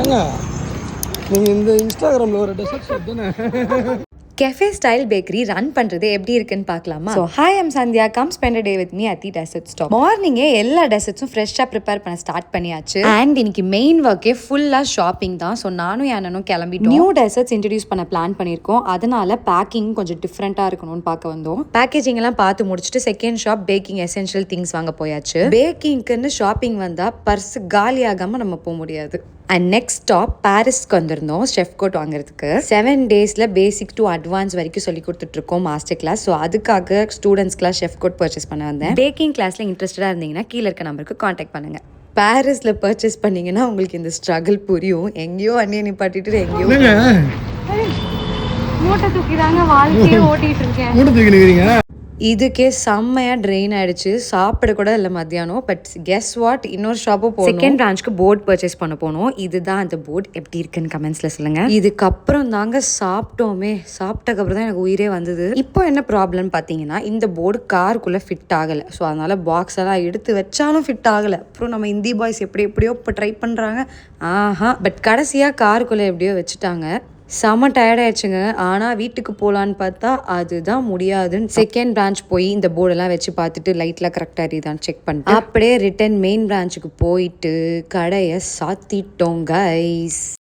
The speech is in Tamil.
ஏங்க நீங்கள் இந்த இன்ஸ்டாகிராமில் ஒரு டெசர்ட் ஷாப் தானே? கெஃபே ஸ்டைல் பேக்கரி ரன் பண்ணுறது எப்படி இருக்குன்னு பார்க்கலாமா? So hi I'm Sandhya, come spend day with me at the dessert stop. மார்னிங்கே எல்லா டெசர்ட்ஸும் ஃப்ரெஷ்ஷாக ப்ரிப்பேர் பண்ண ஸ்டார்ட் பண்ணியாச்சு. அண்ட் இன்னைக்கு மெயின் ஒர்க்கே ஃபுல்லாக ஷாப்பிங் தான். ஸோ நானும் என் அண்ணனும் கிளம்பிட்டோம். நியூ டெசர்ட்ஸ் இன்ட்ரடியூஸ் பண்ண பிளான் பண்ணியிருக்கோம். அதனால பேக்கிங் கொஞ்சம் டிஃப்ரெண்ட்டாக இருக்கணும்னு பார்க்க வந்தோம். பேக்கேஜிங் எல்லாம் பார்த்து முடிச்சுட்டு second shop baking essential things வாங்க போயாச்சு. பேக்கிங்க்குன்னு ஷாப்பிங் வந்தால் பர்ஸ் காலியாகாமல் நம்ம போக முடியாது. அண்ட் நெக்ஸ்ட் ஸ்டாப் பாரிஸ்க்கு வந்திருந்தோம் ஷெஃப் கோட் வாங்குறதுக்கு. 7 days பேசிக் டு அட்வான்ஸ் வரைக்கும் சொல்லி கொடுத்துட்ருக்கோம் மாஸ்டர் கிளாஸ். ஸோ அதுக்காக ஸ்டூடெண்ட்ஸ்க்குலாம் ஷெஃப் கோட் பர்ச்சேஸ் பண்ண வந்தேன். பேக்கிங் கிளாஸில் இன்ட்ரெஸ்டடாக இருந்தீங்கன்னா கீழே இருக்க நம்பருக்கு காண்டாக்ட் பண்ணுங்கள். பாரிஸில் பர்ச்சேஸ் பண்ணிங்கன்னா உங்களுக்கு இந்த ஸ்ட்ரகிள் புரியும். எங்கேயோ அண்ணியை நிப்பாட்டிட்டு எங்கேயோ மூட்டை தூக்கிதாங்க வாழ்க்கையே ஓட்டிகிட்டு இருக்கேன். இதுக்கே செம்மையாக ட்ரெயின் ஆகிடுச்சு. சாப்பிட கூட இல்லை மத்தியானம். பட் கெஸ் வாட், இன்னொரு ஷாப்பும் போகணும். செகண்ட் பிரான்ச்சுக்கு போர்ட் பர்ச்சேஸ் பண்ண போனோம். இதுதான் அந்த போர்ட். எப்படி இருக்குன்னு கமெண்ட்ஸில் சொல்லுங்கள். இதுக்கப்புறம் தாங்க சாப்பிட்டோமே. சாப்பிட்டக்கப்புறம் தான் எனக்கு உயிரே வந்தது. இப்போ என்ன ப்ராப்ளம்னு பார்த்தீங்கன்னா, இந்த போர்டு காருக்குள்ளே ஃபிட் ஆகலை. ஸோ அதனால் பாக்ஸ் எல்லாம் எடுத்து வச்சாலும் ஃபிட் ஆகலை. அப்புறம் நம்ம இந்தி பாய்ஸ் எப்படியோ இப்போ ட்ரை பண்ணுறாங்க. பட் கடைசியாக காருக்குள்ளே எப்படியோ வச்சுட்டாங்க. செம்ம டயர்டாயிடுச்சுங்க. ஆனால் வீட்டுக்கு போகலான்னு பார்த்தா அதுதான் முடியாதுன்னு செகண்ட் பிரான்ச் போய் இந்த போர்டெல்லாம் வச்சு பார்த்துட்டு லைட்லாம் கரெக்டாக இருக்குதான்னு செக் பண்ணிட்டு அப்படியே ரிட்டன் மெயின் பிரான்ச்சுக்கு போயிட்டு கடையை சாத்திட்டோம் கைஸ்.